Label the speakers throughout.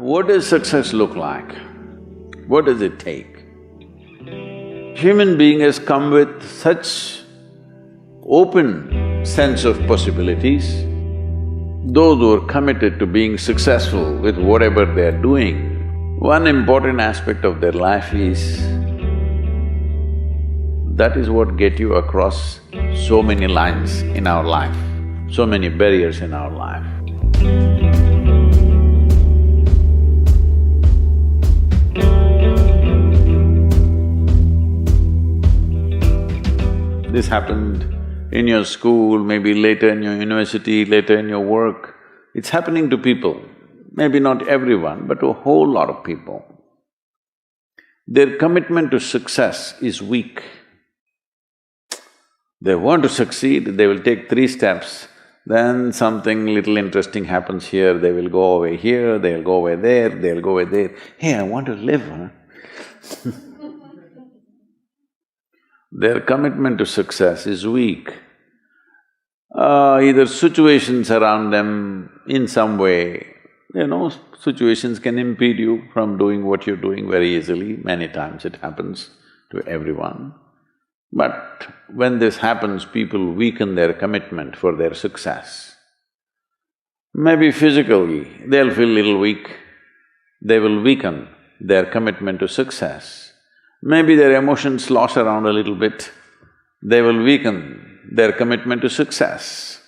Speaker 1: What does success look like? What does it take? Human being has come with such open sense of possibilities. Those who are committed to being successful with whatever they are doing, one important aspect of their life is that is what get you across so many lines in our life, so many barriers in our life. This happened in your school, maybe later in your university, later in your work. It's happening to people, maybe not everyone, but to a whole lot of people. Their commitment to success is weak. They want to succeed, they will take 3 steps, then something little interesting happens here, they will go away here, they'll go away there, they'll go away there. Hey, I want to live, huh? Their commitment to success is weak. Either situations around them in some way, situations can impede you from doing what you're doing very easily. Many times it happens to everyone. But when this happens, people weaken their commitment for their success. Maybe physically, they'll feel little weak, they will weaken their commitment to success. Maybe their emotions slosh around a little bit, they will weaken their commitment to success.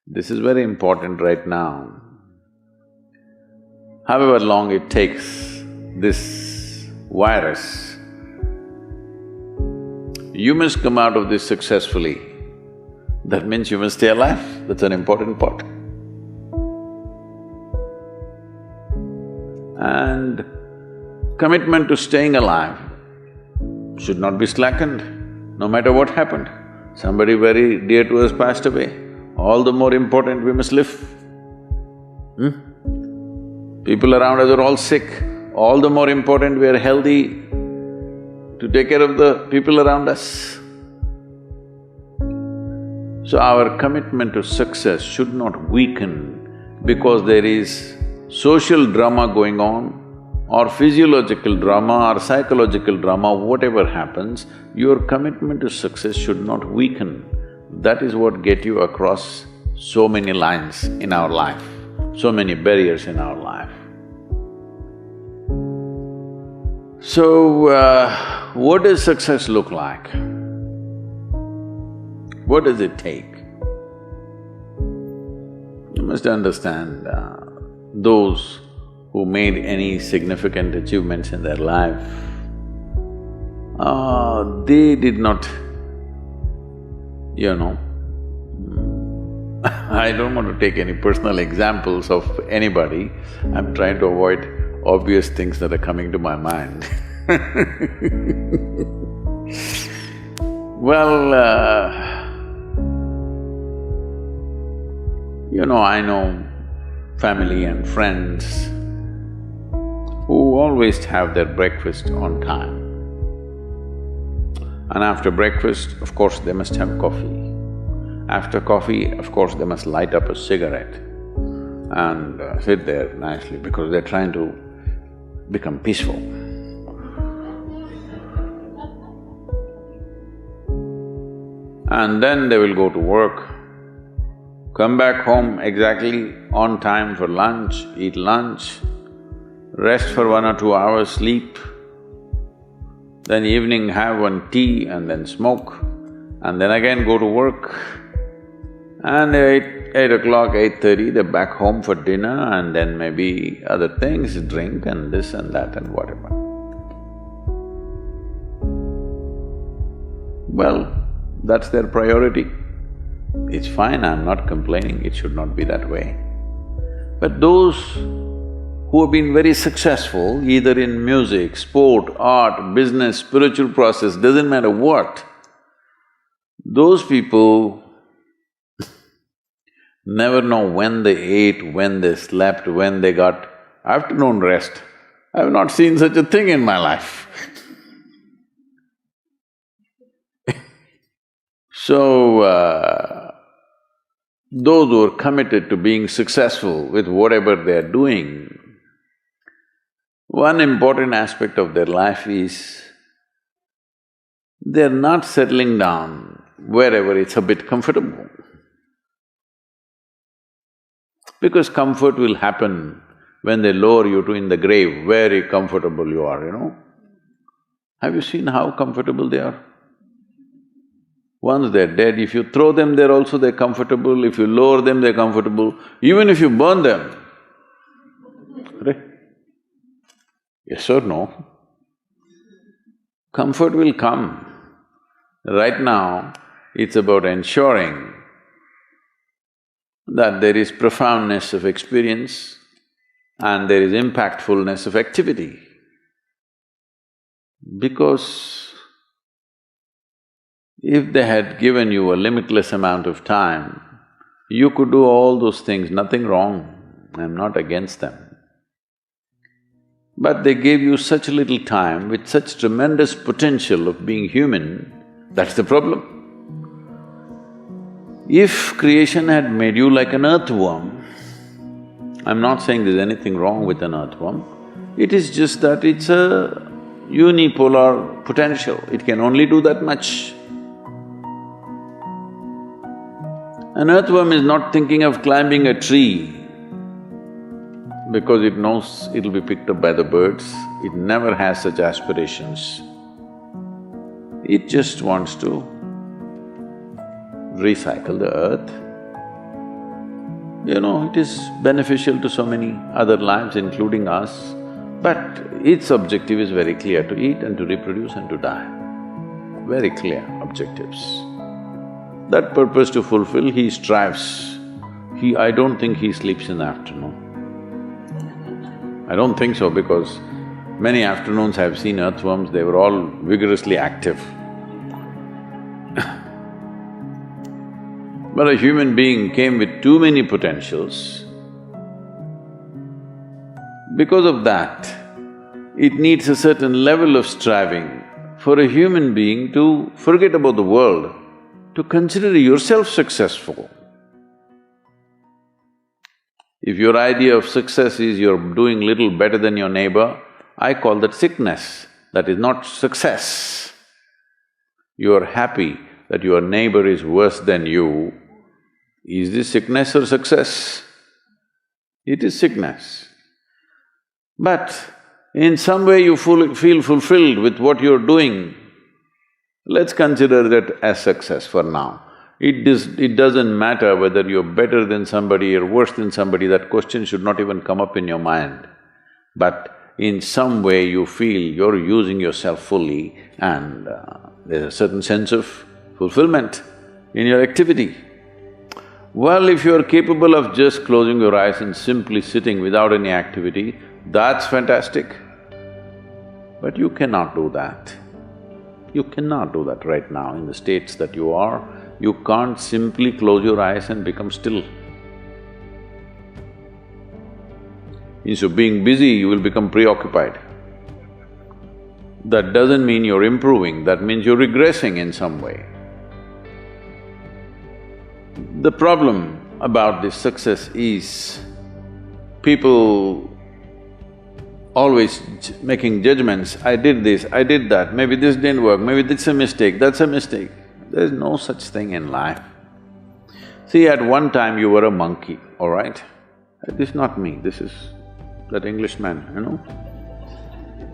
Speaker 1: This is very important right now. However long it takes, this virus, you must come out of this successfully. That means you must stay alive, that's an important part. And commitment to staying alive should not be slackened, no matter what happened. Somebody very dear to us passed away, all the more important we must live. People around us are all sick, all the more important we are healthy to take care of the people around us. So our commitment to success should not weaken because there is social drama going on, or physiological drama or psychological drama, whatever happens, your commitment to success should not weaken. That is what get you across so many lines in our life, so many barriers in our life. So, what does success look like? What does it take? You must understand, those who made any significant achievements in their life, they did not, I don't want to take any personal examples of anybody, I'm trying to avoid obvious things that are coming to my mind. Well, I know family and friends who always have their breakfast on time. And after breakfast, of course, they must have coffee. After coffee, of course, they must light up a cigarette and sit there nicely because they're trying to become peaceful. And then they will go to work, come back home exactly on time for lunch, eat lunch, rest for 1 or 2 hours, sleep, then evening have one tea and then smoke, and then again go to work. And 8 o'clock, 8:30, they're back home for dinner and then maybe other things, drink and this and that and whatever. Well, that's their priority. It's fine, I'm not complaining, it should not be that way. But those who have been very successful, either in music, sport, art, business, spiritual process, doesn't matter what, those people never know when they ate, when they slept, when they got afternoon rest. I've not seen such a thing in my life. So, those who are committed to being successful with whatever they are doing, One important aspect of their life is they're not settling down wherever it's a bit comfortable. Because comfort will happen when they lower you to in the grave, very comfortable you are, you know. Have you seen how comfortable they are? Once they're dead, if you throw them there also they're comfortable, if you lower them they're comfortable, even if you burn them. Right? Yes or no? Comfort will come. Right now, it's about ensuring that there is profoundness of experience and there is impactfulness of activity. Because if they had given you a limitless amount of time, you could do all those things, nothing wrong, I'm not against them. But they gave you such little time with such tremendous potential of being human, that's the problem. If creation had made you like an earthworm, I'm not saying there's anything wrong with an earthworm, it is just that it's a unipolar potential, it can only do that much. An earthworm is not thinking of climbing a tree because it knows it'll be picked up by the birds, it never has such aspirations. It just wants to recycle the earth. You know, it is beneficial to so many other lives, including us, but its objective is very clear, to eat and to reproduce and to die. Very clear objectives. That purpose to fulfill, he strives. I don't think he sleeps in the afternoon. I don't think so because many afternoons I've seen earthworms, they were all vigorously active. But a human being came with too many potentials. Because of that, it needs a certain level of striving for a human being to forget about the world, to consider yourself successful. If your idea of success is you're doing little better than your neighbor, I call that sickness, that is not success. You are happy that your neighbor is worse than you. Is this sickness or success? It is sickness. But in some way you feel fulfilled with what you're doing, let's consider that as success for now. It doesn't matter whether you're better than somebody or worse than somebody, that question should not even come up in your mind. But in some way you feel you're using yourself fully and there's a certain sense of fulfillment in your activity. Well, if you're capable of just closing your eyes and simply sitting without any activity, that's fantastic. But you cannot do that. You cannot do that right now in the states that you are. You can't simply close your eyes and become still. Instead of being busy, you will become preoccupied. That doesn't mean you're improving, that means you're regressing in some way. The problem about this success is people always making judgments, I did this, I did that, maybe this didn't work, maybe this is a mistake, that's a mistake. There's no such thing in life. See, at one time you were a monkey, all right? This is not me, this is that Englishman, you know.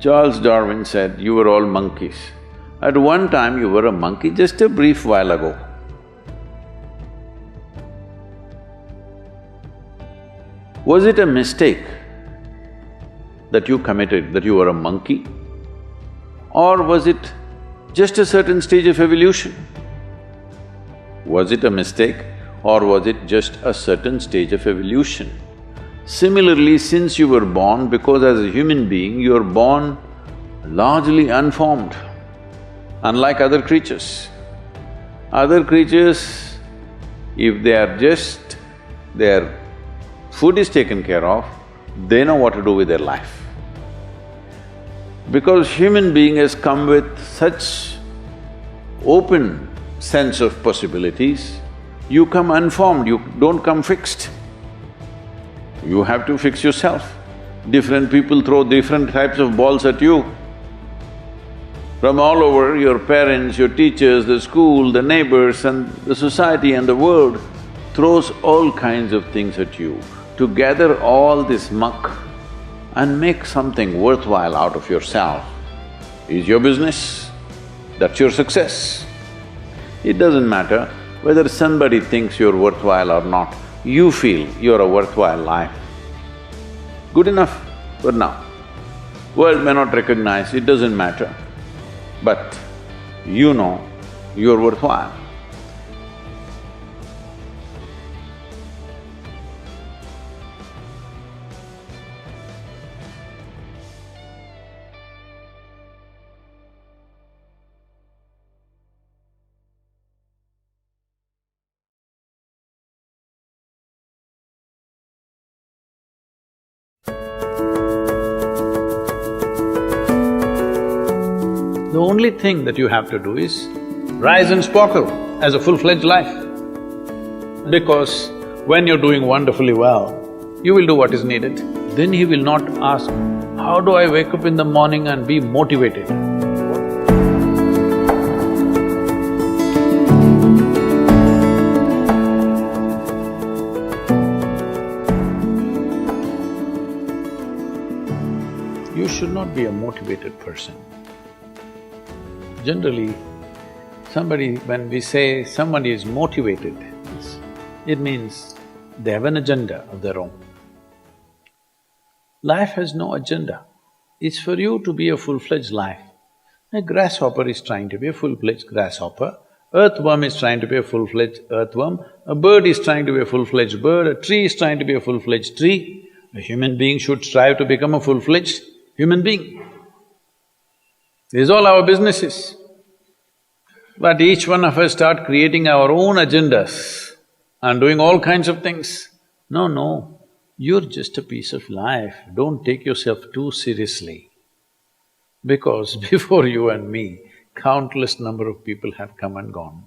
Speaker 1: Charles Darwin said, you were all monkeys. At one time you were a monkey, just a brief while ago. Was it a mistake that you committed, that you were a monkey? Or was it just a certain stage of evolution? Was it a mistake or was it just a certain stage of evolution? Similarly, since you were born, because as a human being, you are born largely unformed, unlike other creatures. Other creatures, if they are just… their food is taken care of, they know what to do with their life. Because human being has come with such open sense of possibilities, you come unformed, you don't come fixed. You have to fix yourself. Different people throw different types of balls at you. From all over, your parents, your teachers, the school, the neighbors and the society and the world throws all kinds of things at you. To gather all this muck and make something worthwhile out of yourself is your business, that's your success. It doesn't matter whether somebody thinks you're worthwhile or not, you feel you're a worthwhile life. Good enough for now. World may not recognize, it doesn't matter, but you know you're worthwhile. The only thing that you have to do is rise and sparkle as a full-fledged life. Because when you're doing wonderfully well, you will do what is needed. Then he will not ask, how do I wake up in the morning and be motivated? You should not be a motivated person. Generally, when we say somebody is motivated, it means they have an agenda of their own. Life has no agenda. It's for you to be a full-fledged life. A grasshopper is trying to be a full-fledged grasshopper, earthworm is trying to be a full-fledged earthworm, a bird is trying to be a full-fledged bird, a tree is trying to be a full-fledged tree. A human being should strive to become a full-fledged human being. This is all our businesses. But each one of us start creating our own agendas and doing all kinds of things. No, you're just a piece of life, don't take yourself too seriously. Because before you and me, countless number of people have come and gone.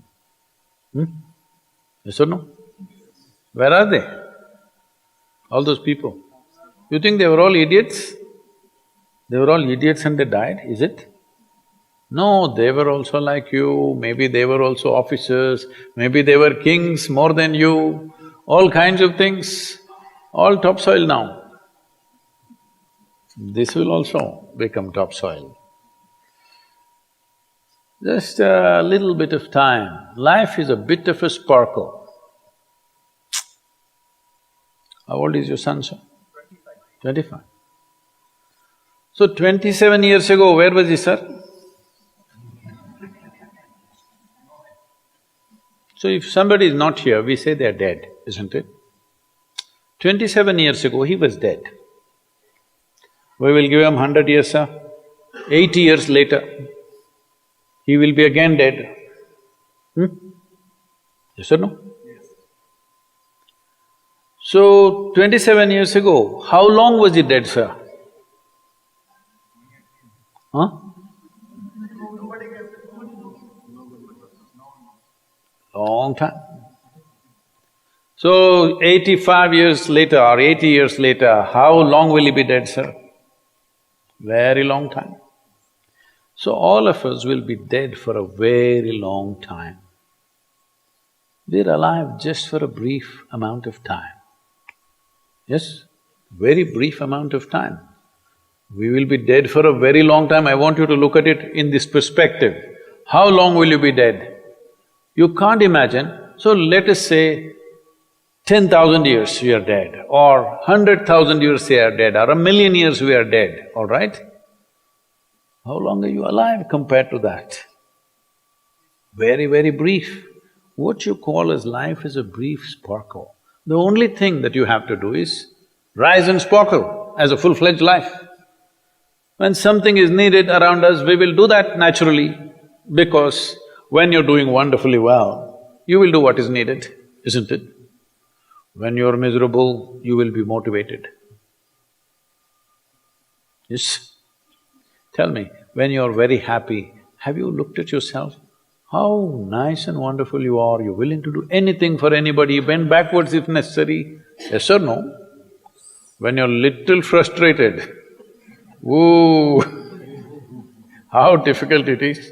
Speaker 1: Yes or no? Where are they? All those people. You think they were all idiots? They were all idiots and they died, is it? No, they were also like you, maybe they were also officers, maybe they were kings more than you, all kinds of things, all topsoil now. This will also become topsoil. Just a little bit of time, life is a bit of a sparkle. How old is your son, sir? 25. So 27 years ago, where was he, sir? So if somebody is not here, we say they are dead, isn't it? 27 years ago, he was dead. We will give him 100 years, sir. 80 years later, he will be again dead. Yes or no? Yes. So, 27 years ago, how long was he dead, sir? Huh? Long time. So, 85 years later or 80 years later, how long will he be dead, sir? Very long time. So, all of us will be dead for a very long time. We're alive just for a brief amount of time. Yes, very brief amount of time. We will be dead for a very long time. I want you to look at it in this perspective. How long will you be dead? You can't imagine, so let us say 10,000 years we are dead, or 100,000 years we are dead, or 1,000,000 years we are dead, all right? How long are you alive compared to that? Very, very brief. What you call as life is a brief sparkle. The only thing that you have to do is rise and sparkle as a full-fledged life. When something is needed around us, we will do that naturally, because when you're doing wonderfully well, you will do what is needed, isn't it? When you're miserable, you will be motivated. Yes? Tell me, when you're very happy, have you looked at yourself? How nice and wonderful you are, you're willing to do anything for anybody, bend backwards if necessary, yes or no? When you're little frustrated, ooh, how difficult it is.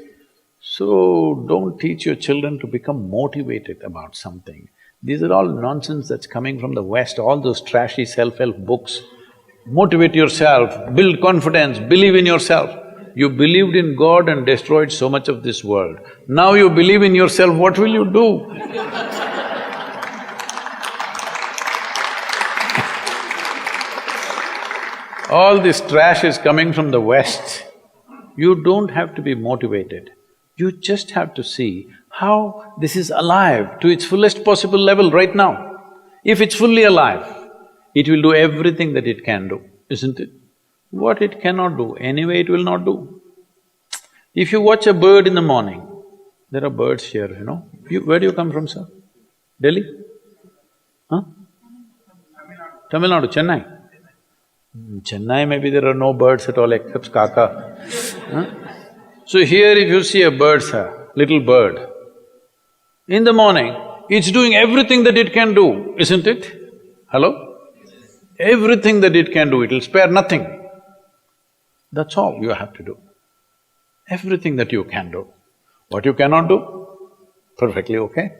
Speaker 1: So don't teach your children to become motivated about something. These are all nonsense that's coming from the West, all those trashy self-help books. Motivate yourself, build confidence, believe in yourself. You believed in God and destroyed so much of this world. Now you believe in yourself, what will you do? All this trash is coming from the West. You don't have to be motivated. You just have to see how this is alive to its fullest possible level right now. If it's fully alive, it will do everything that it can do, isn't it? What it cannot do, anyway it will not do. If you watch a bird in the morning, there are birds here, you know. Where do you come from, sir? Delhi? Huh? Tamil Nadu, Chennai? Chennai, maybe there are no birds at all except kaka. Huh? So here if you see a bird, sir, little bird, in the morning, it's doing everything that it can do, isn't it? Hello? Everything that it can do, it'll spare nothing. That's all you have to do. Everything that you can do. What you cannot do, perfectly okay.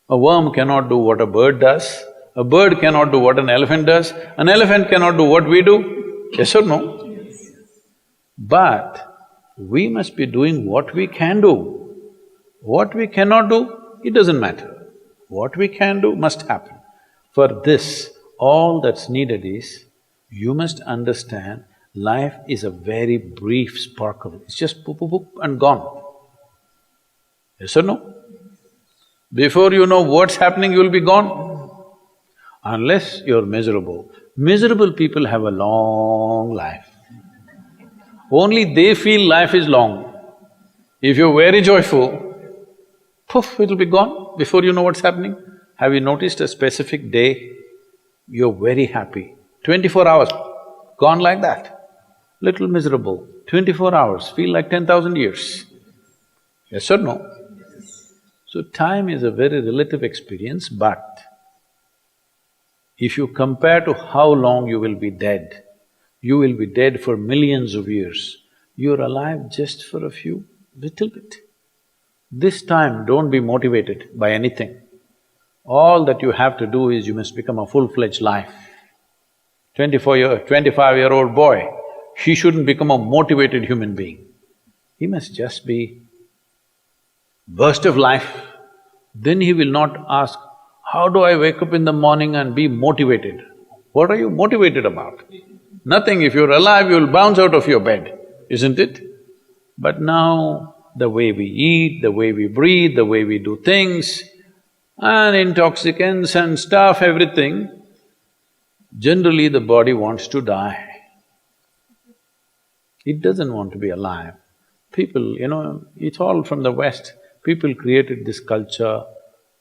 Speaker 1: A worm cannot do what a bird does, a bird cannot do what an elephant does, an elephant cannot do what we do, yes or no? Yes. But we must be doing what we can do. What we cannot do, it doesn't matter. What we can do must happen. For this, all that's needed is, you must understand life is a very brief sparkle, it's just poop, poop, poop and gone. Yes or no? Before you know what's happening, you'll be gone. Unless you're miserable. Miserable people have a long life. Only they feel life is long. If you're very joyful, poof, it'll be gone before you know what's happening. Have you noticed a specific day, you're very happy, 24 hours, gone like that. Little miserable, 24 hours, feel like 10,000 years. Yes or no? So time is a very relative experience, but if you compare to how long you will be dead, you will be dead for millions of years. You're alive just for a few, little bit. This time, don't be motivated by anything. All that you have to do is you must become a full-fledged life. 25-year-old boy, he shouldn't become a motivated human being. He must just be burst of life. Then he will not ask, how do I wake up in the morning and be motivated? What are you motivated about? Nothing. If you're alive, you'll bounce out of your bed, isn't it? But now, the way we eat, the way we breathe, the way we do things, and intoxicants and stuff, everything, generally the body wants to die. It doesn't want to be alive. People, you know, it's all from the West. People created this culture,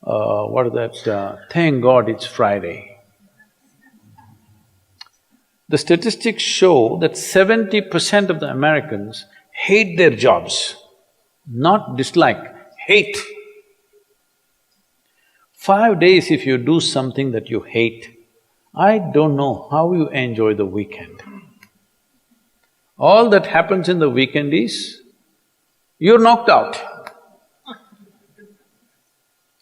Speaker 1: what is that, thank God it's Friday. The statistics show that 70% of the Americans hate their jobs, not dislike, hate. 5 days if you do something that you hate, I don't know how you enjoy the weekend. All that happens in the weekend is, you're knocked out.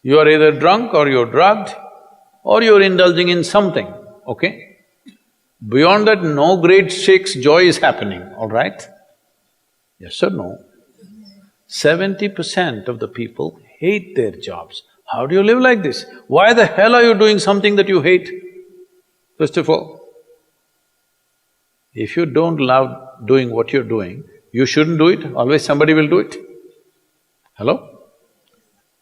Speaker 1: You're either drunk or you're drugged or you're indulging in something, okay? Beyond that, no great shakes joy is happening, all right? Yes or no? 70% of the people hate their jobs. How do you live like this? Why the hell are you doing something that you hate? First of all, if you don't love doing what you're doing, you shouldn't do it, always somebody will do it. Hello?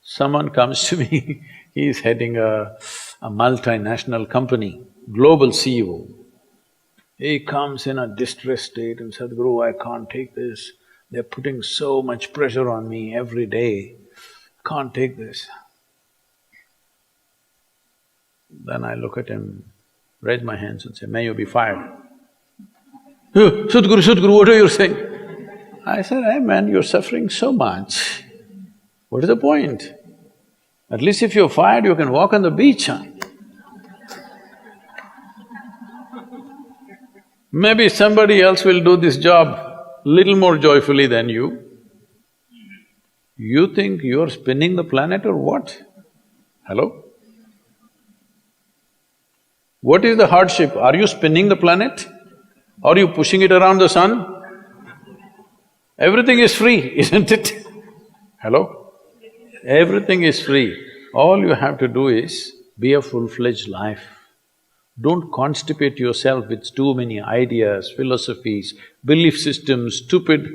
Speaker 1: Someone comes to me, he's heading a multinational company, global CEO. He comes in a distressed state and said, Sadhguru, I can't take this. They're putting so much pressure on me every day, can't take this. Then I look at him, raise my hands and say, may you be fired. Sadhguru, what are you saying? I said, hey man, you're suffering so much. What is the point? At least if you're fired, you can walk on the beach, huh? Maybe somebody else will do this job little more joyfully than you. You think you're spinning the planet or what? Hello? What is the hardship? Are you spinning the planet? Are you pushing it around the sun? Everything is free, isn't it? Hello? Everything is free. All you have to do is be a full-fledged life. Don't constipate yourself with too many ideas, philosophies, belief systems, stupid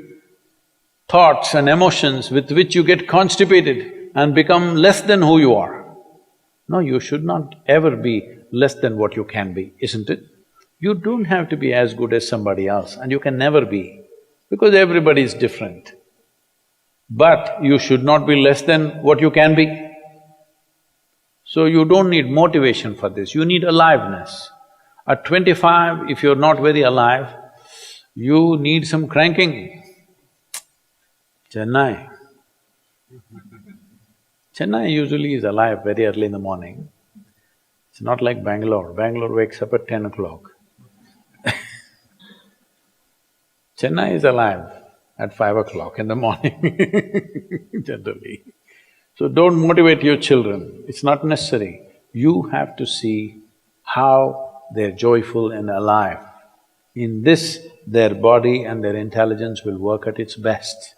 Speaker 1: thoughts and emotions with which you get constipated and become less than who you are. No, you should not ever be less than what you can be, isn't it? You don't have to be as good as somebody else and you can never be, because everybody is different. But you should not be less than what you can be. So you don't need motivation for this, you need aliveness. At 25, if you're not very alive, you need some cranking. Chennai. Chennai usually is alive very early in the morning. It's not like Bangalore. Bangalore wakes up at 10 o'clock. Chennai is alive at 5 o'clock in the morning generally. So don't motivate your children, it's not necessary. You have to see how they're joyful and alive. In this, their body and their intelligence will work at its best.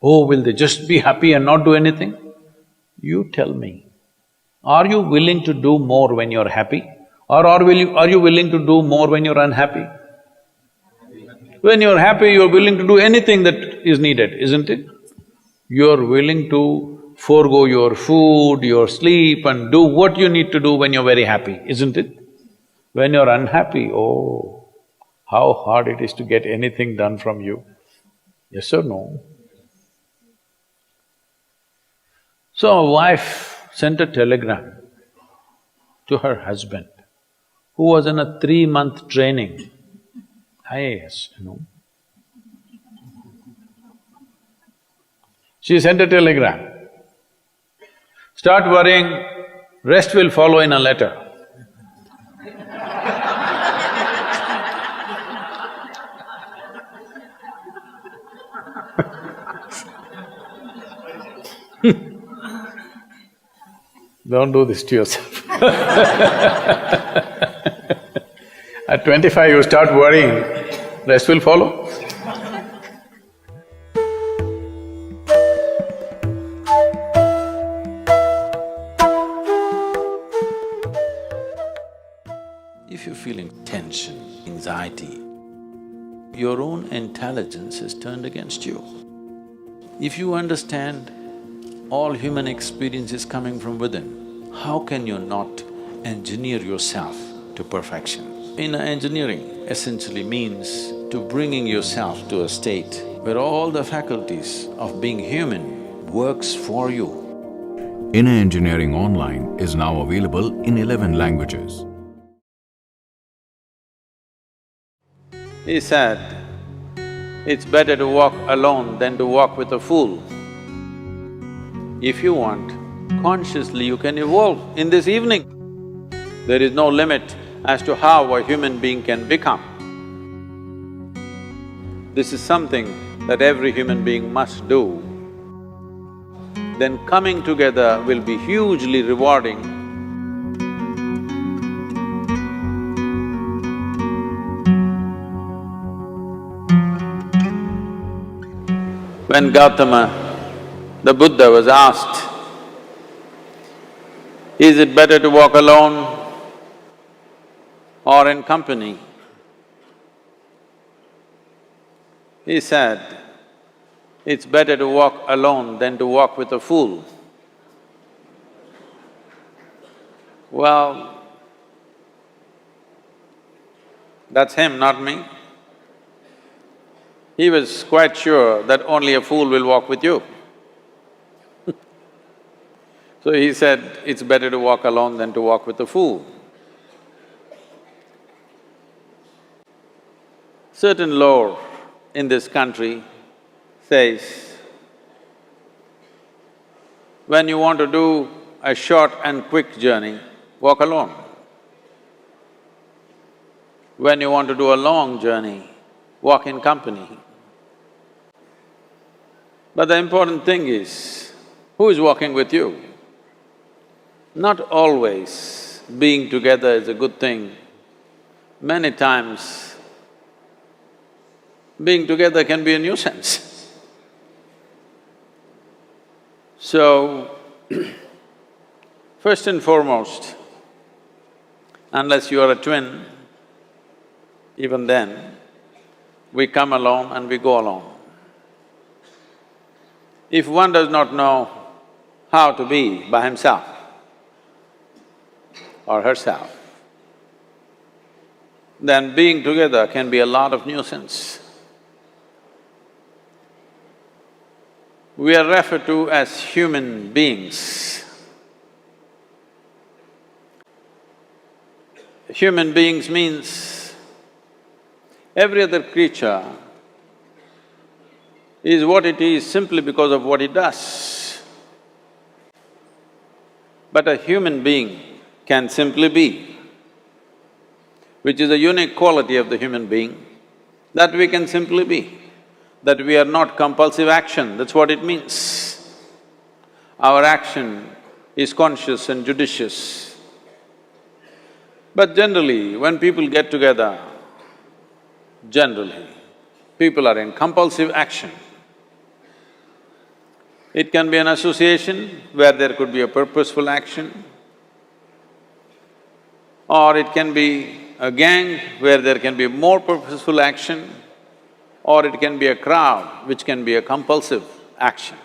Speaker 1: Oh, will they just be happy and not do anything? You tell me, are you willing to do more when you're happy? Or are you willing to do more when you're unhappy? When you're happy, you're willing to do anything that is needed, isn't it? You're willing to forego your food, your sleep and do what you need to do when you're very happy, isn't it? When you're unhappy, oh, how hard it is to get anything done from you. Yes or no? So a wife sent a telegram to her husband, who was in a 3-month training, IAS, you know. She sent a telegram, start worrying, rest will follow in a letter. Don't do this to yourself. At 25 you start worrying, rest will follow. If you're feeling tension, anxiety, your own intelligence is turned against you. If you understand all human experience is coming from within, how can you not engineer yourself to perfection? Inner engineering essentially means to bringing yourself to a state where all the faculties of being human works for you.
Speaker 2: Inner Engineering Online is now available in 11 languages.
Speaker 1: He said, it's better to walk alone than to walk with a fool. If you want, consciously you can evolve in this evening. There is no limit as to how a human being can become. This is something that every human being must do. Then coming together will be hugely rewarding. When Gautama, the Buddha, was asked, is it better to walk alone or in company? He said, it's better to walk alone than to walk with a fool. Well, that's him, not me. He was quite sure that only a fool will walk with you. So he said, it's better to walk alone than to walk with a fool. Certain lore in this country says, when you want to do a short and quick journey, walk alone. When you want to do a long journey, walk in company. But the important thing is, who is walking with you? Not always being together is a good thing. Many times, being together can be a nuisance. So, first and foremost, unless you are a twin, even then, we come alone and we go alone. If one does not know how to be by himself or herself, then being together can be a lot of nuisance. We are referred to as human beings. Human beings means every other creature is what it is simply because of what it does. But a human being can simply be, which is a unique quality of the human being, that we can simply be, that we are not compulsive action, that's what it means. Our action is conscious and judicious. But generally, when people get together, generally, people are in compulsive action. It can be an association where there could be a purposeful action, or it can be a gang where there can be more purposeful action, or it can be a crowd which can be a compulsive action.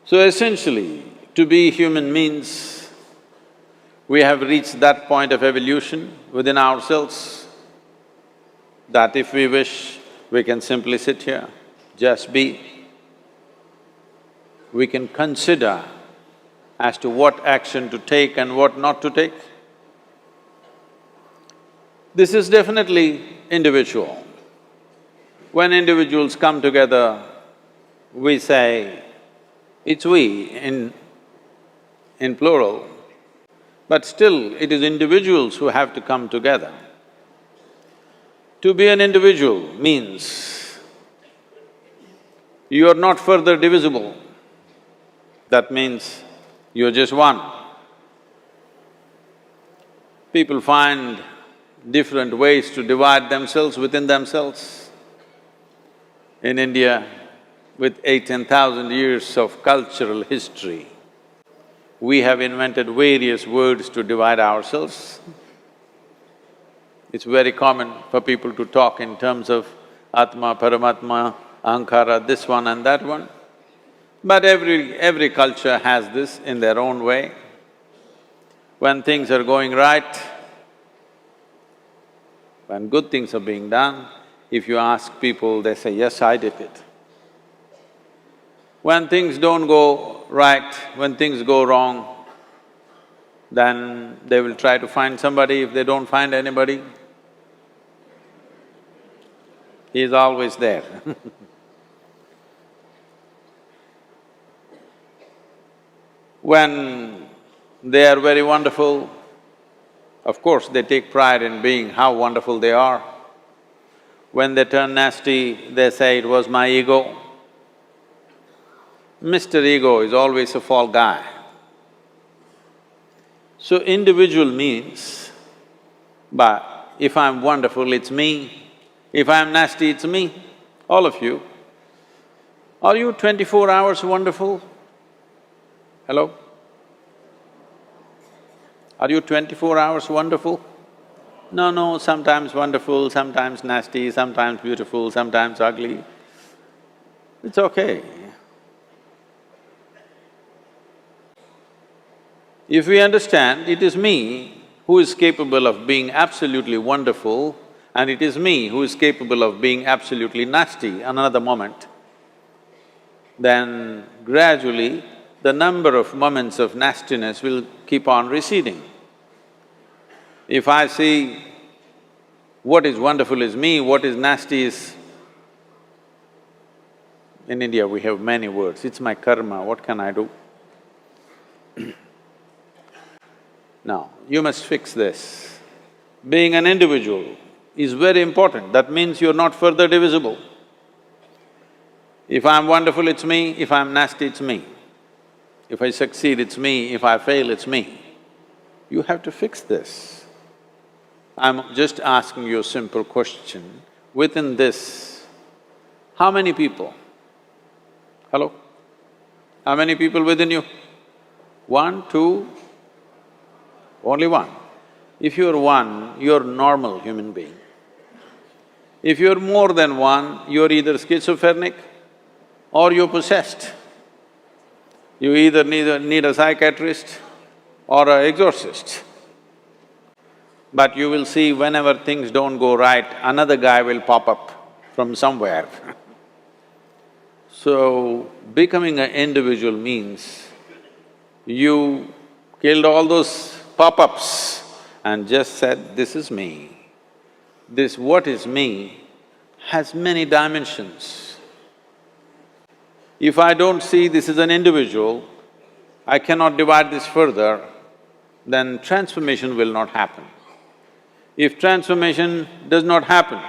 Speaker 1: So essentially, to be human means we have reached that point of evolution within ourselves that if we wish, we can simply sit here, just be. We can consider as to what action to take and what not to take. This is definitely individual. When individuals come together, we say, it's we in plural, but still it is individuals who have to come together. To be an individual means you are not further divisible. That means you're just one. People find different ways to divide themselves within themselves. In India, with 10,000 years of cultural history, we have invented various words to divide ourselves. It's very common for people to talk in terms of Atma, Paramatma, Ahankara, this one and that one. But every culture has this in their own way. When things are going right, when good things are being done, if you ask people, they say, yes, I did it. When things don't go right, when things go wrong, then they will try to find somebody. If they don't find anybody, he is always there. When they are very wonderful, of course they take pride in being how wonderful they are. When they turn nasty, they say, it was my ego. Mr. Ego is always a fall guy. So individual means, but if I'm wonderful, it's me. If I'm nasty, it's me. All of you. Are you 24 hours wonderful? Hello? Are you 24 hours wonderful? No, sometimes wonderful, sometimes nasty, sometimes beautiful, sometimes ugly. It's okay. If we understand, it is me who is capable of being absolutely wonderful and it is me who is capable of being absolutely nasty another moment, then gradually the number of moments of nastiness will keep on receding. If I see what is wonderful is me, what is nasty is… In India we have many words, it's my karma, what can I do? Now, you must fix this. Being an individual is very important, that means you're not further divisible. If I'm wonderful, it's me, if I'm nasty, it's me. If I succeed, it's me, if I fail, it's me. You have to fix this. I'm just asking you a simple question. Within this, how many people? Hello? How many people within you? One, two? Only one. If you're one, you're a normal human being. If you're more than one, you're either schizophrenic or you're possessed. You either need a psychiatrist or an exorcist. But you will see whenever things don't go right, another guy will pop up from somewhere. So, becoming an individual means you killed all those pop-ups and just said, this is me. This what is me has many dimensions. If I don't see this as an individual, I cannot divide this further, then transformation will not happen. If transformation does not happen,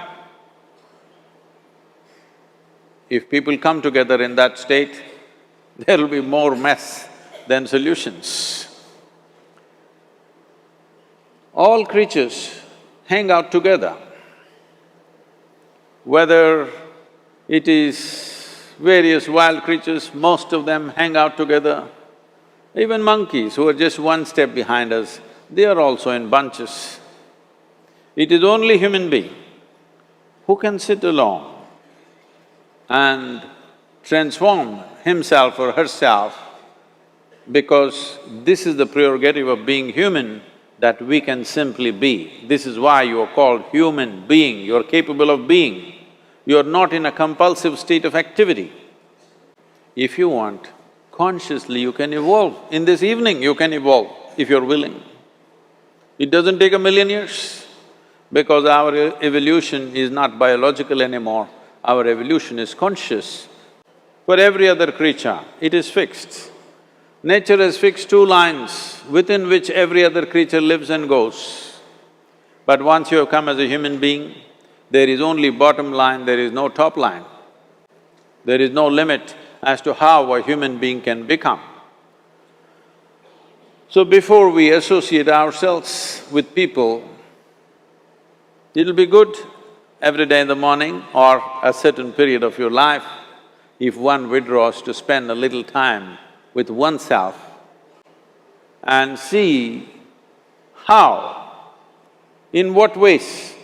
Speaker 1: if people come together in that state, there will be more mess than solutions. All creatures hang out together. Whether it is various wild creatures, most of them hang out together. Even monkeys, who are just one step behind us, they are also in bunches. It is only human being who can sit alone and transform himself or herself, because this is the prerogative of being human, that we can simply be. This is why you are called human being, you're capable of being. You're not in a compulsive state of activity. If you want, consciously you can evolve. In this evening you can evolve, if you're willing. It doesn't take 1,000,000 years, because our evolution is not biological anymore, our evolution is conscious. For every other creature, it is fixed. Nature has fixed 2 lines within which every other creature lives and goes. But once you have come as a human being, there is only bottom line, there is no top line. There is no limit as to how a human being can become. So before we associate ourselves with people, it'll be good every day in the morning or a certain period of your life, if one withdraws to spend a little time with oneself and see how, in what ways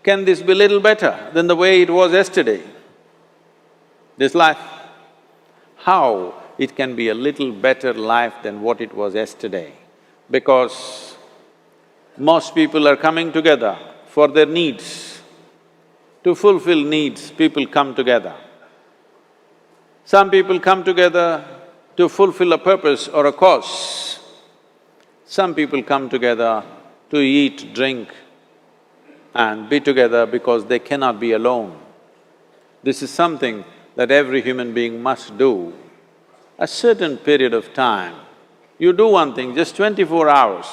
Speaker 1: can this be little better than the way it was yesterday, this life? How it can be a little better life than what it was yesterday? Because most people are coming together for their needs. To fulfill needs, people come together. Some people come together to fulfill a purpose or a cause. Some people come together to eat, drink and be together because they cannot be alone. This is something that every human being must do. A certain period of time, you do one thing, just 24 hours,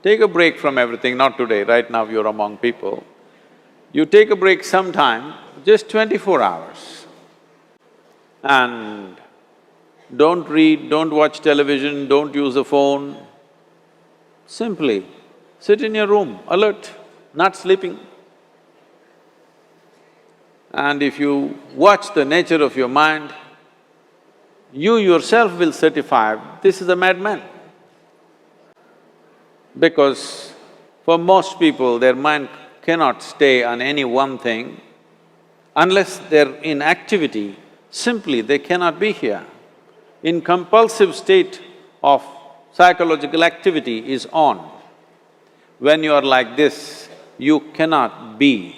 Speaker 1: take a break from everything, not today, right now you're among people. You take a break sometime, just 24 hours. And don't read, don't watch television, don't use the phone. Simply sit in your room, alert, not sleeping. And if you watch the nature of your mind, you yourself will certify, this is a madman. Because for most people, their mind cannot stay on any one thing. Unless they're in activity, simply they cannot be here. In compulsive state of psychological activity is on. When you are like this, you cannot be.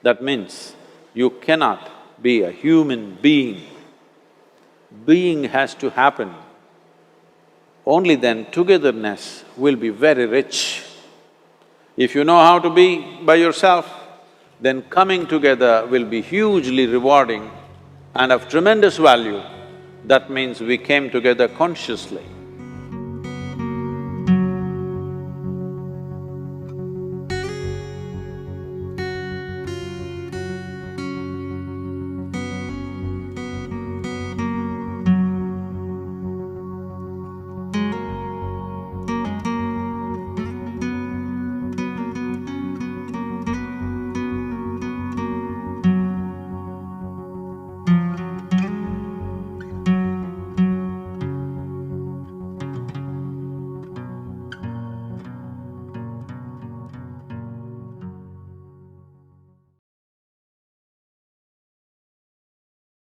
Speaker 1: That means you cannot be a human being. Being has to happen. Only then togetherness will be very rich. If you know how to be by yourself, then coming together will be hugely rewarding and of tremendous value. That means we came together consciously.